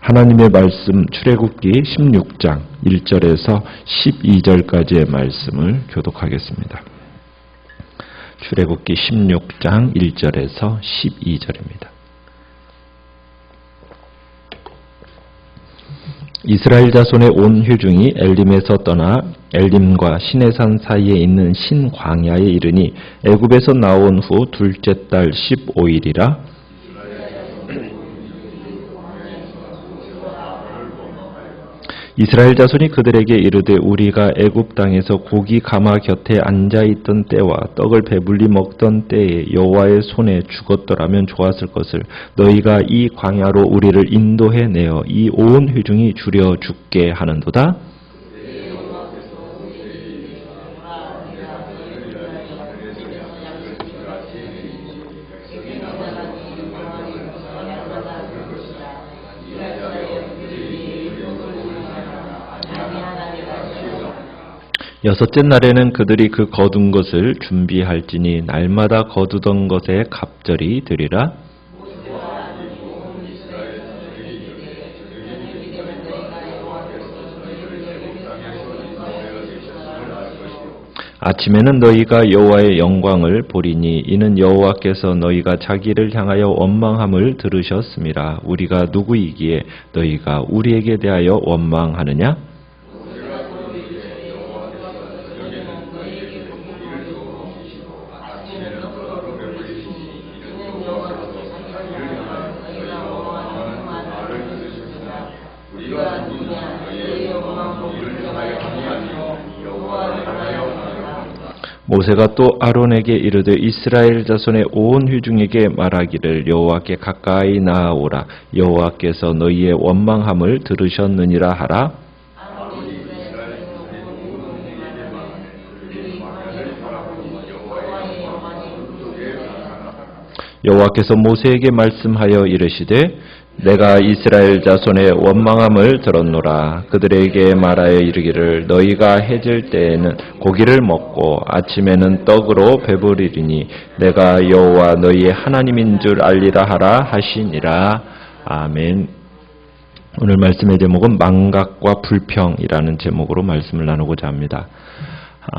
하나님의 말씀 출애굽기 16장 1절에서 12절까지의 말씀을 교독하겠습니다. 출애굽기 16장 1절에서 12절입니다. 이스라엘 자손의 온 회중이 엘림에서 떠나 엘림과 시내산 사이에 있는 신광야에 이르니 애굽에서 나온 후 둘째 달 15일이라 이스라엘 자손이 그들에게 이르되 우리가 애굽 땅에서 고기 가마 곁에 앉아있던 때와 떡을 배불리 먹던 때에 여호와의 손에 죽었더라면 좋았을 것을 너희가 이 광야로 우리를 인도해 내어 이 온 회중이 줄여 죽게 하는도다. 여섯째 날에는 그들이 그 거둔 것을 준비할지니 날마다 거두던 것에 갑절이 되리라. 아침에는 너희가 여호와의 영광을 보리니 이는 여호와께서 너희가 자기를 향하여 원망함을 들으셨음이라. 우리가 누구이기에 너희가 우리에게 대하여 원망하느냐? 모세가 또 아론에게 이르되 이스라엘 자손의 온 회중에게 말하기를 여호와께 가까이 나아오라. 여호와께서 너희의 원망함을 들으셨느니라 하라. 여호와께서 모세에게 말씀하여 이르시되 내가 이스라엘 자손의 원망함을 들었노라. 그들에게 말하여 이르기를 너희가 해질 때에는 고기를 먹고 아침에는 떡으로 배부리리니 내가 여호와 너희의 하나님인 줄 알리라 하라 하시니라. 아멘. 오늘 말씀의 제목은 망각과 불평이라는 제목으로 말씀을 나누고자 합니다.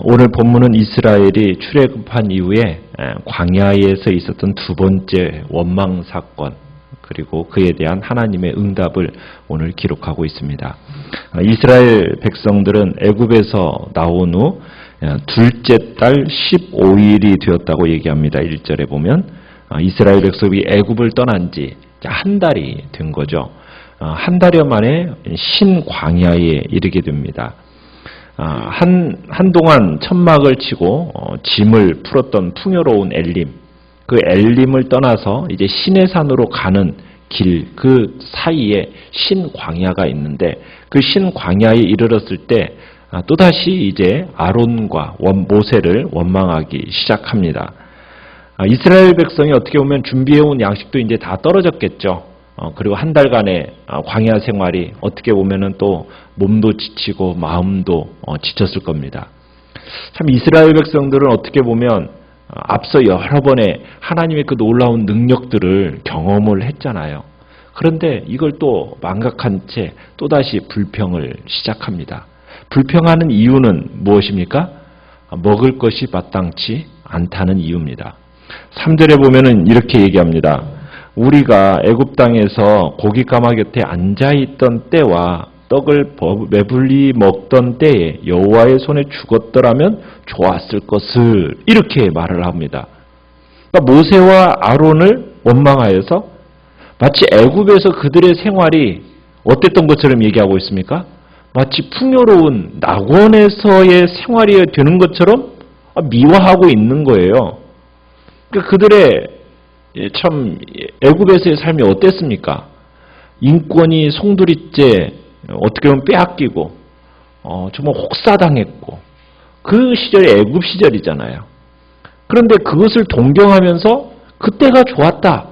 오늘 본문은 이스라엘이 출애굽한 이후에 광야에서 있었던 두 번째 원망 사건 그리고 그에 대한 하나님의 응답을 오늘 기록하고 있습니다. 이스라엘 백성들은 애굽에서 나온 후 둘째 달 15일이 되었다고 얘기합니다. 1절에 보면 이스라엘 백성이 애굽을 떠난 지 한 달이 된 거죠. 한 달여 만에 신광야에 이르게 됩니다. 한동안 천막을 치고 짐을 풀었던 풍요로운 엘림, 그 엘림을 떠나서 이제 시내산으로 가는 길, 그 사이에 신광야가 있는데 그 신광야에 이르렀을 때 또다시 이제 아론과 모세를 원망하기 시작합니다. 이스라엘 백성이 어떻게 보면 준비해온 양식도 이제 다 떨어졌겠죠. 그리고 한 달간의 광야 생활이 어떻게 보면은 또 몸도 지치고 마음도 지쳤을 겁니다. 참 이스라엘 백성들은 어떻게 보면 앞서 여러 번의 하나님의 그 놀라운 능력들을 경험을 했잖아요. 그런데 이걸 또 망각한 채 또다시 불평을 시작합니다. 불평하는 이유는 무엇입니까? 먹을 것이 마땅치 않다는 이유입니다. 3절에 보면은 이렇게 얘기합니다. 우리가 애굽 땅에서 고기 가마 곁에 앉아있던 때와 떡을 배불리 먹던 때에 여호와의 손에 죽었더라면 좋았을 것을 이렇게 말을 합니다. 그러니까 모세와 아론을 원망하여서 마치 애굽에서 그들의 생활이 어땠던 것처럼 얘기하고 있습니까? 마치 풍요로운 낙원에서의 생활이 되는 것처럼 미화하고 있는 거예요. 그러니까 그들의 참 애굽에서의 삶이 어땠습니까? 인권이 송두리째 어떻게 보면 빼앗기고 정말 혹사당했고 그 시절이 애굽 시절이잖아요. 그런데 그것을 동경하면서 그때가 좋았다.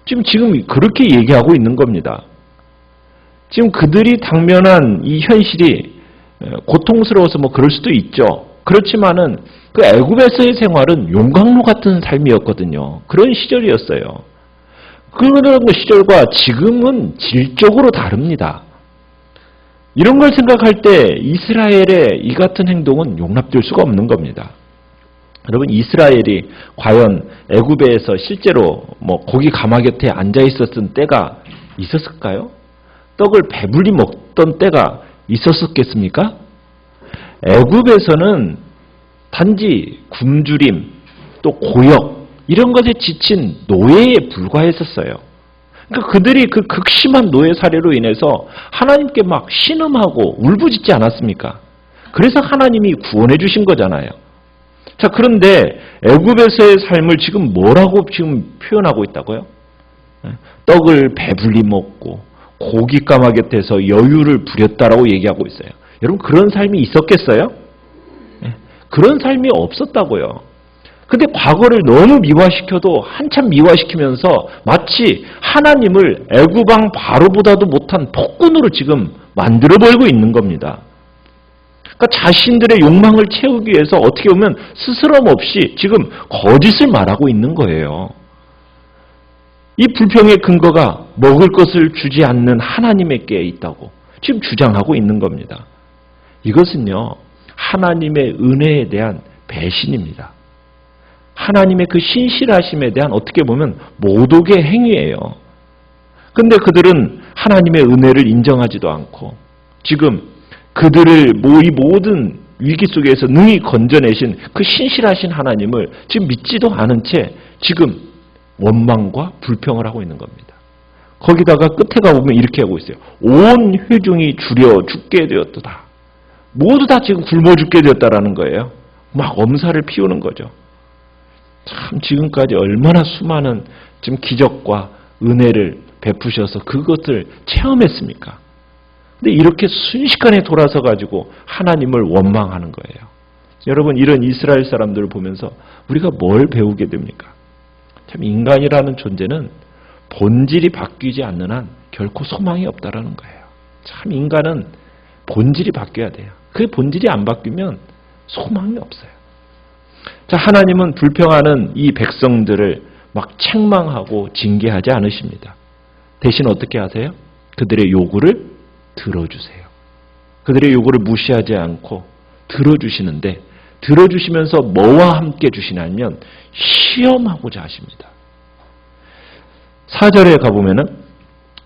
지금 그렇게 얘기하고 있는 겁니다. 지금 그들이 당면한 이 현실이 고통스러워서 뭐 그럴 수도 있죠. 그렇지만은 그 애굽에서의 생활은 용광로 같은 삶이었거든요. 그런 시절이었어요. 그런 시절과 지금은 질적으로 다릅니다. 이런 걸 생각할 때 이스라엘의 이 같은 행동은 용납될 수가 없는 겁니다. 여러분, 이스라엘이 과연 애굽에서 실제로 고기 가마 곁에 앉아 있었던 때가 있었을까요? 떡을 배불리 먹던 때가 있었겠습니까? 애굽에서는 단지 굶주림, 또 고역 이런 것에 지친 노예에 불과했었어요. 그러니까 그들이 그 극심한 노예 사례로 인해서 하나님께 막 신음하고 울부짖지 않았습니까? 그래서 하나님이 구원해 주신 거잖아요. 자, 그런데 애굽에서의 삶을 지금 뭐라고 지금 표현하고 있다고요? 떡을 배불리 먹고 고기 가마 곁에서 여유를 부렸다라고 얘기하고 있어요. 여러분, 그런 삶이 있었겠어요? 그런 삶이 없었다고요. 근데 과거를 너무 미화시켜도 한참 미화시키면서 마치 하나님을 애굽 왕 바로보다도 못한 폭군으로 지금 만들어버리고 있는 겁니다. 그러니까 자신들의 욕망을 채우기 위해서 어떻게 보면 스스럼 없이 지금 거짓을 말하고 있는 거예요. 이 불평의 근거가 먹을 것을 주지 않는 하나님에게 있다고 지금 주장하고 있는 겁니다. 이것은요, 하나님의 은혜에 대한 배신입니다. 하나님의 그 신실하심에 대한 어떻게 보면 모독의 행위예요. 근데 그들은 하나님의 은혜를 인정하지도 않고 지금 그들을 이 모든 위기 속에서 능히 건져내신 그 신실하신 하나님을 지금 믿지도 않은 채 지금 원망과 불평을 하고 있는 겁니다. 거기다가 끝에 가보면 이렇게 하고 있어요. 온 회중이 줄여 죽게 되었도다. 모두 다 지금 굶어 죽게 되었다라는 거예요. 막 엄살을 피우는 거죠. 참 지금까지 얼마나 수많은 지금 기적과 은혜를 베푸셔서 그것을 체험했습니까? 근데 이렇게 순식간에 돌아서 가지고 하나님을 원망하는 거예요. 여러분, 이런 이스라엘 사람들을 보면서 우리가 뭘 배우게 됩니까? 참 인간이라는 존재는 본질이 바뀌지 않는 한 결코 소망이 없다라는 거예요. 참 인간은 본질이 바뀌어야 돼요. 그 본질이 안 바뀌면 소망이 없어요. 자, 하나님은 불평하는 이 백성들을 막 책망하고 징계하지 않으십니다. 대신 어떻게 하세요? 그들의 요구를 들어주세요. 그들의 요구를 무시하지 않고 들어주시는데, 들어주시면서 뭐와 함께 주시냐면 시험하고자 하십니다. 4절에 가보면은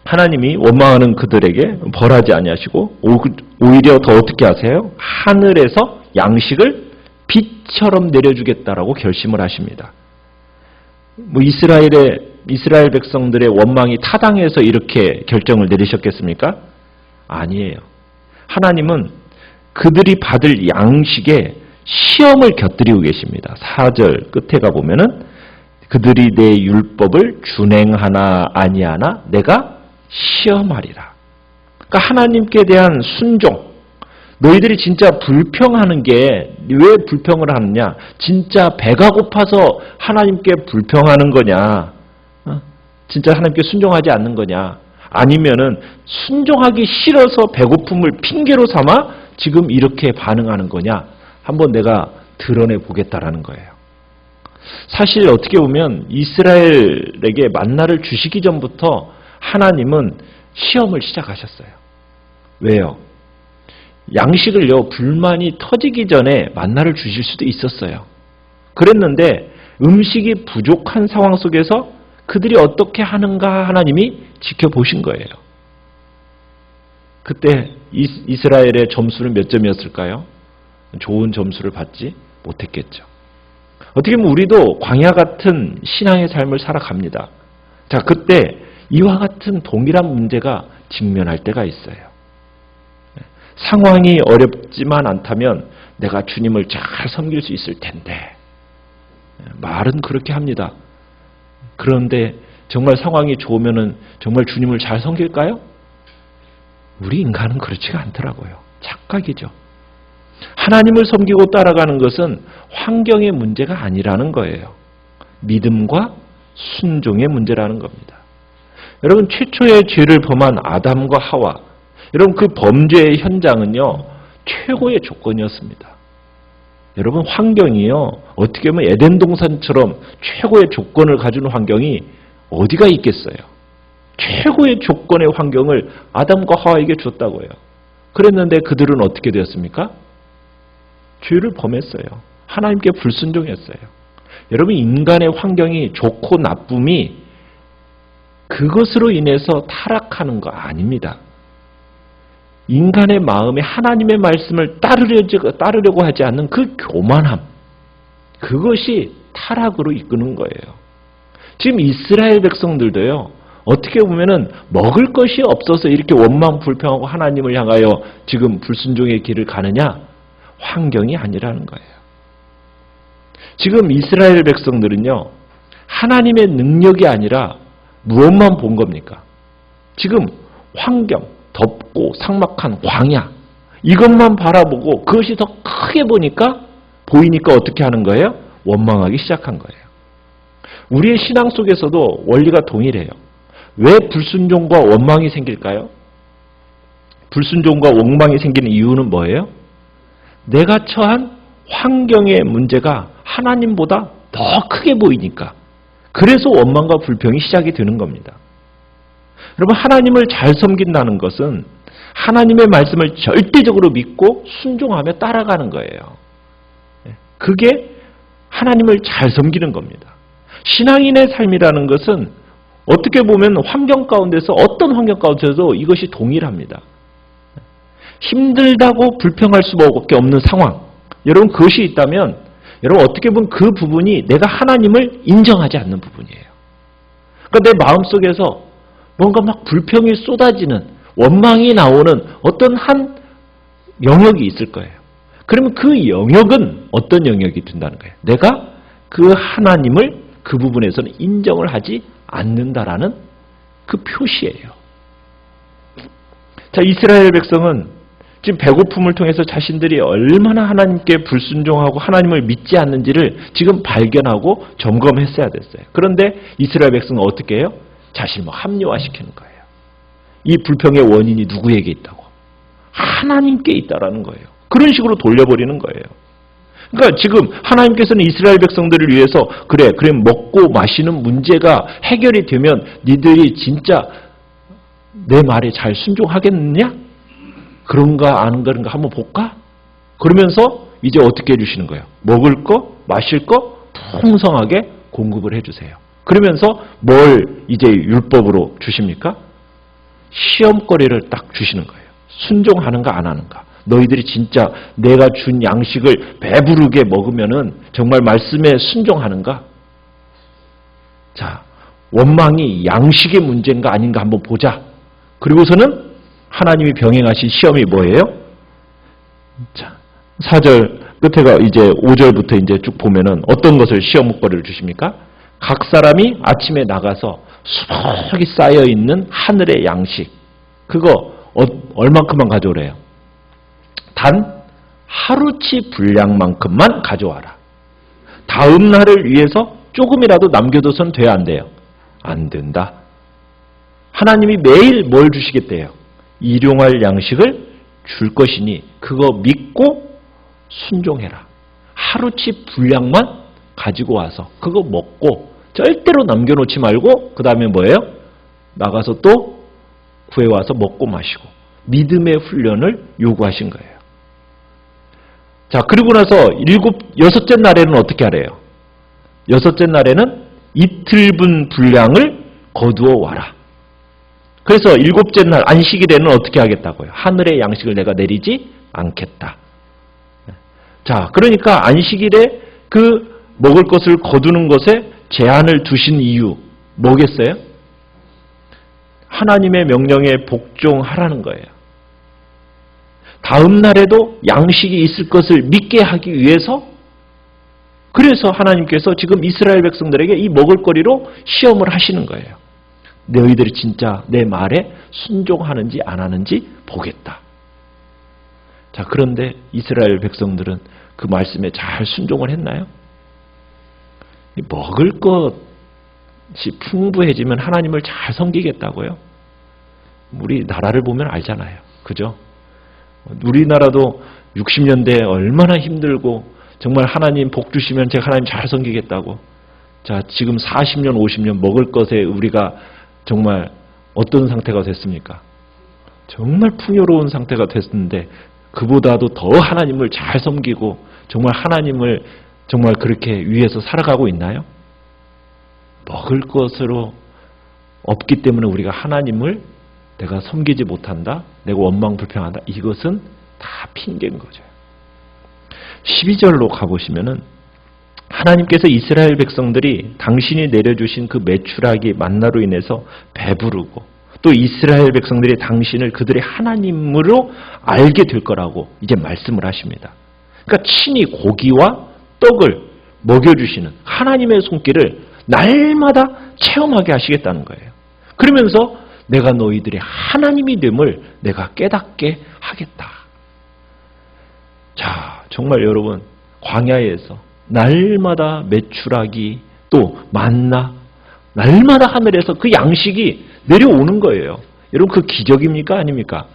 하나님이 원망하는 그들에게 벌하지 아니하시고 오히려 더 어떻게 하세요? 하늘에서 양식을 빛처럼 내려주겠다라고 결심을 하십니다. 이스라엘 백성들의 원망이 타당해서 이렇게 결정을 내리셨겠습니까? 아니에요. 하나님은 그들이 받을 양식에 시험을 곁들이고 계십니다. 4절 끝에 가보면은 그들이 내 율법을 준행하나 아니하나 내가 시험하리라. 그러니까 하나님께 대한 순종, 너희들이 진짜 불평하는 게 왜 불평을 하느냐? 진짜 배가 고파서 하나님께 불평하는 거냐? 진짜 하나님께 순종하지 않는 거냐? 아니면은 순종하기 싫어서 배고픔을 핑계로 삼아 지금 이렇게 반응하는 거냐? 한번 내가 드러내 보겠다라는 거예요. 사실 어떻게 보면 이스라엘에게 만나를 주시기 전부터 하나님은 시험을 시작하셨어요. 왜요? 양식을요, 불만이 터지기 전에 만나를 주실 수도 있었어요. 그랬는데 음식이 부족한 상황 속에서 그들이 어떻게 하는가 하나님이 지켜보신 거예요. 그때 이스라엘의 점수는 몇 점이었을까요? 좋은 점수를 받지 못했겠죠. 어떻게 보면 우리도 광야 같은 신앙의 삶을 살아갑니다. 자, 그때 이와 같은 동일한 문제가 직면할 때가 있어요. 상황이 어렵지만 않다면 내가 주님을 잘 섬길 수 있을 텐데, 말은 그렇게 합니다. 그런데 정말 상황이 좋으면은 정말 주님을 잘 섬길까요? 우리 인간은 그렇지가 않더라고요. 착각이죠. 하나님을 섬기고 따라가는 것은 환경의 문제가 아니라는 거예요. 믿음과 순종의 문제라는 겁니다. 여러분, 최초의 죄를 범한 아담과 하와, 여러분 그 범죄의 현장은요, 최고의 조건이었습니다. 여러분, 환경이요, 어떻게 보면 에덴 동산처럼 최고의 조건을 가진 환경이 어디가 있겠어요? 최고의 조건의 환경을 아담과 하와에게 줬다고요. 그랬는데 그들은 어떻게 되었습니까? 죄를 범했어요. 하나님께 불순종했어요. 여러분, 인간의 환경이 좋고 나쁨이 그것으로 인해서 타락하는 거 아닙니다. 인간의 마음에 하나님의 말씀을 따르려고 하지 않는 그 교만함, 그것이 타락으로 이끄는 거예요. 지금 이스라엘 백성들도요, 어떻게 보면은 먹을 것이 없어서 이렇게 원망 불평하고 하나님을 향하여 지금 불순종의 길을 가느냐? 환경이 아니라는 거예요. 지금 이스라엘 백성들은요, 하나님의 능력이 아니라 무엇만 본 겁니까? 지금 환경, 덥고 삭막한 광야, 이것만 바라보고 그것이 더 크게 보이니까 어떻게 하는 거예요? 원망하기 시작한 거예요. 우리의 신앙 속에서도 원리가 동일해요. 왜 불순종과 원망이 생길까요? 불순종과 원망이 생기는 이유는 뭐예요? 내가 처한 환경의 문제가 하나님보다 더 크게 보이니까. 그래서 원망과 불평이 시작이 되는 겁니다. 여러분, 하나님을 잘 섬긴다는 것은 하나님의 말씀을 절대적으로 믿고 순종하며 따라가는 거예요. 그게 하나님을 잘 섬기는 겁니다. 신앙인의 삶이라는 것은 어떻게 보면 환경 가운데서, 어떤 환경 가운데서도 이것이 동일합니다. 힘들다고 불평할 수밖에 없는 상황, 여러분, 그것이 있다면 여러분, 어떻게 보면 그 부분이 내가 하나님을 인정하지 않는 부분이에요. 그러니까 내 마음속에서 뭔가 막 불평이 쏟아지는, 원망이 나오는 어떤 한 영역이 있을 거예요. 그러면 그 영역은 어떤 영역이 된다는 거예요? 내가 그 하나님을 그 부분에서는 인정을 하지 않는다라는 그 표시예요. 자, 이스라엘 백성은 지금 배고픔을 통해서 자신들이 얼마나 하나님께 불순종하고 하나님을 믿지 않는지를 지금 발견하고 점검했어야 됐어요. 그런데 이스라엘 백성은 어떻게 해요? 자신을 합리화시키는 거예요. 이 불평의 원인이 누구에게 있다고? 하나님께 있다라는 거예요. 그런 식으로 돌려버리는 거예요. 그러니까 지금 하나님께서는 이스라엘 백성들을 위해서 그래 먹고 마시는 문제가 해결이 되면 니들이 진짜 내 말에 잘 순종하겠느냐? 그런가 안 그런가 한번 볼까? 그러면서 이제 어떻게 해주시는 거예요? 먹을 거, 마실 거 풍성하게 공급을 해주세요. 그러면서 뭘 이제 율법으로 주십니까? 시험거리를 딱 주시는 거예요. 순종하는가 안 하는가. 너희들이 진짜 내가 준 양식을 배부르게 먹으면은 정말 말씀에 순종하는가? 자, 원망이 양식의 문제인가 아닌가 한번 보자. 그리고서는 하나님이 병행하신 시험이 뭐예요? 자, 4절 끝에가 이제 5절부터 이제 쭉 보면은 어떤 것을 시험거리를 주십니까? 각 사람이 아침에 나가서 수북이 쌓여 있는 하늘의 양식, 그거 얼만큼만 가져오래요? 단 하루치 분량만큼만 가져와라. 다음 날을 위해서 조금이라도 남겨둬선 돼야 안 돼요? 안 된다. 하나님이 매일 뭘 주시겠대요? 일용할 양식을 줄 것이니 그거 믿고 순종해라. 하루치 분량만 가지고 와서 그거 먹고 절대로 남겨놓지 말고 그 다음에 뭐예요? 나가서 또 구해와서 먹고 마시고 믿음의 훈련을 요구하신 거예요. 자, 그리고 나서 여섯째 날에는 어떻게 하래요? 여섯째 날에는 이틀분 분량을 거두어 와라. 그래서 일곱째 날 안식일에는 어떻게 하겠다고요? 하늘의 양식을 내가 내리지 않겠다. 자, 그러니까 안식일에 그 먹을 것을 거두는 것에 제한을 두신 이유 뭐겠어요? 하나님의 명령에 복종하라는 거예요. 다음 날에도 양식이 있을 것을 믿게 하기 위해서, 그래서 하나님께서 지금 이스라엘 백성들에게 이 먹을거리로 시험을 하시는 거예요. 너희들이 진짜 내 말에 순종하는지 안 하는지 보겠다. 자, 그런데 이스라엘 백성들은 그 말씀에 잘 순종을 했나요? 먹을 것이 풍부해지면 하나님을 잘 섬기겠다고요? 우리 나라를 보면 알잖아요. 그죠? 우리나라도 60년대에 얼마나 힘들고 정말 하나님 복 주시면 제가 하나님 잘 섬기겠다고 자, 지금 40년, 50년 먹을 것에 우리가 정말 어떤 상태가 됐습니까? 정말 풍요로운 상태가 됐는데 그보다도 더 하나님을 잘 섬기고 정말 하나님을 정말 그렇게 위해서 살아가고 있나요? 먹을 것으로 없기 때문에 우리가 하나님을 내가 섬기지 못한다, 내가 원망불평한다, 이것은 다 핑계인 거죠. 12절로 가보시면은 하나님께서 이스라엘 백성들이 당신이 내려주신 그 메추라기 만나로 인해서 배부르고 또 이스라엘 백성들이 당신을 그들의 하나님으로 알게 될 거라고 이제 말씀을 하십니다. 그러니까 친히 고기와 떡을 먹여주시는 하나님의 손길을 날마다 체험하게 하시겠다는 거예요. 그러면서 내가 너희들의 하나님이 됨을 내가 깨닫게 하겠다. 자, 정말 여러분 광야에서 날마다 메추라기 또 만나 날마다 하늘에서 그 양식이 내려오는 거예요. 여러분 그 기적입니까? 아닙니까?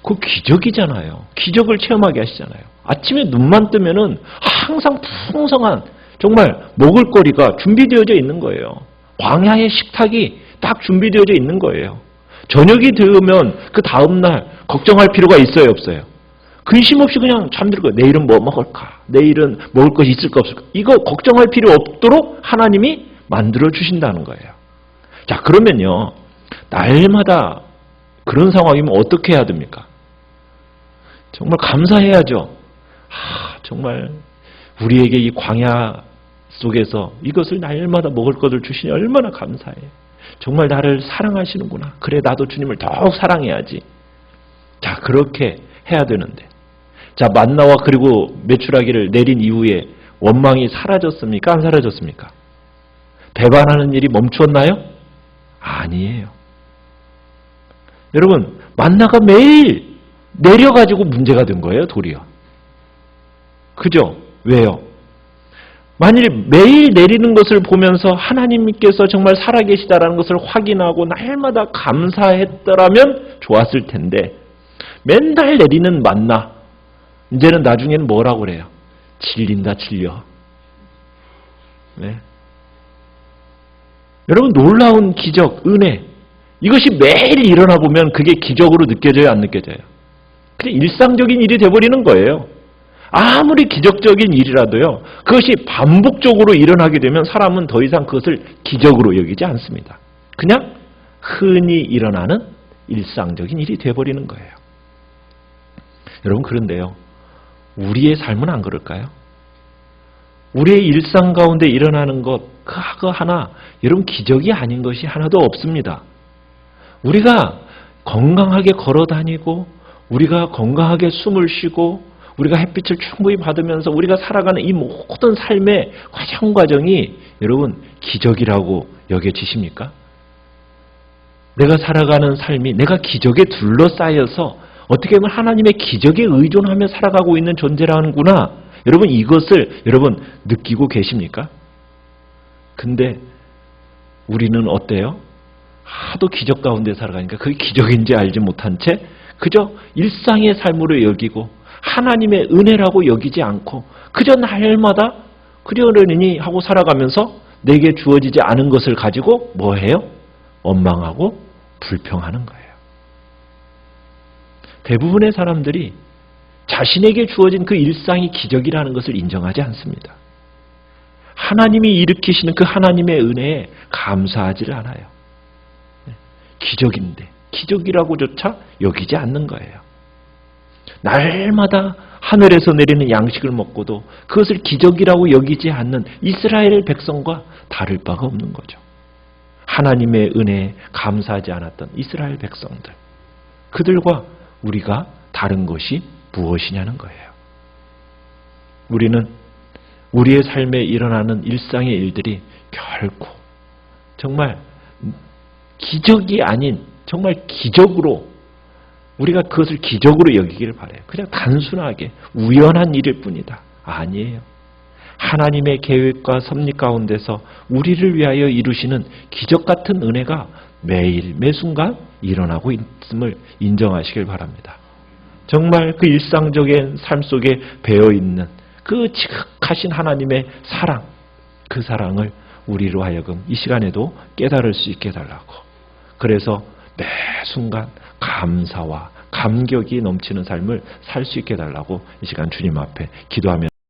그 기적이잖아요. 기적을 체험하게 하시잖아요. 아침에 눈만 뜨면은 항상 풍성한 정말 먹을거리가 준비되어져 있는 거예요. 광야의 식탁이 딱 준비되어져 있는 거예요. 저녁이 되면 그 다음날 걱정할 필요가 있어요, 없어요? 근심 없이 그냥 잠들고 내일은 뭐 먹을까? 내일은 먹을 것이 있을까 없을까? 이거 걱정할 필요 없도록 하나님이 만들어 주신다는 거예요. 자, 그러면요. 날마다 그런 상황이면 어떻게 해야 됩니까? 정말 감사해야죠. 정말 우리에게 이 광야 속에서 이것을 날마다 먹을 것을 주시니 얼마나 감사해. 정말 나를 사랑하시는구나. 그래, 나도 주님을 더욱 사랑해야지. 자, 그렇게 해야 되는데. 자, 만나와 그리고 메추라기를 내린 이후에 원망이 사라졌습니까? 안 사라졌습니까? 배반하는 일이 멈췄나요? 아니에요. 여러분, 만나가 매일 내려가지고 문제가 된 거예요, 도리어. 그죠? 왜요? 만일 매일 내리는 것을 보면서 하나님께서 정말 살아계시다라는 것을 확인하고 날마다 감사했더라면 좋았을 텐데 맨날 내리는 만나 이제는 나중에는 뭐라고 그래요? 질린다, 질려. 네. 여러분 놀라운 기적, 은혜 이것이 매일 일어나 보면 그게 기적으로 느껴져요, 안 느껴져요? 그냥 일상적인 일이 돼버리는 거예요. 아무리 기적적인 일이라도요, 그것이 반복적으로 일어나게 되면 사람은 더 이상 그것을 기적으로 여기지 않습니다. 그냥 흔히 일어나는 일상적인 일이 돼버리는 거예요. 여러분 그런데요, 우리의 삶은 안 그럴까요? 우리의 일상 가운데 일어나는 것, 그 하나, 여러분 기적이 아닌 것이 하나도 없습니다. 우리가 건강하게 걸어 다니고, 우리가 건강하게 숨을 쉬고, 우리가 햇빛을 충분히 받으면서 우리가 살아가는 이 모든 삶의 과정이 여러분 기적이라고 여겨지십니까? 내가 살아가는 삶이 내가 기적에 둘러싸여서 어떻게 보면 하나님의 기적에 의존하며 살아가고 있는 존재라는구나. 여러분 이것을 여러분 느끼고 계십니까? 근데 우리는 어때요? 하도 기적 가운데 살아가니까 그게 기적인지 알지 못한 채 그저 일상의 삶으로 여기고 하나님의 은혜라고 여기지 않고 그저 날마다 그러려니 하고 살아가면서 내게 주어지지 않은 것을 가지고 뭐해요? 원망하고 불평하는 거예요. 대부분의 사람들이 자신에게 주어진 그 일상이 기적이라는 것을 인정하지 않습니다. 하나님이 일으키시는 그 하나님의 은혜에 감사하지를 않아요. 기적인데 기적이라고조차 여기지 않는 거예요. 날마다 하늘에서 내리는 양식을 먹고도 그것을 기적이라고 여기지 않는 이스라엘 백성과 다를 바가 없는 거죠. 하나님의 은혜에 감사하지 않았던 이스라엘 백성들, 그들과 우리가 다른 것이 무엇이냐는 거예요. 우리는 우리의 삶에 일어나는 일상의 일들이 결코 정말 기적이 아닌 정말 기적으로 우리가 그것을 기적으로 여기기를 바라요. 그냥 단순하게 우연한 일일 뿐이다. 아니에요. 하나님의 계획과 섭리 가운데서 우리를 위하여 이루시는 기적 같은 은혜가 매일 매순간 일어나고 있음을 인정하시길 바랍니다. 정말 그 일상적인 삶 속에 배어있는 그 지극하신 하나님의 사랑, 그 사랑을 우리로 하여금 이 시간에도 깨달을 수 있게 해달라고. 그래서 매 순간 감사와 감격이 넘치는 삶을 살 수 있게 해달라고 이 시간 주님 앞에 기도하며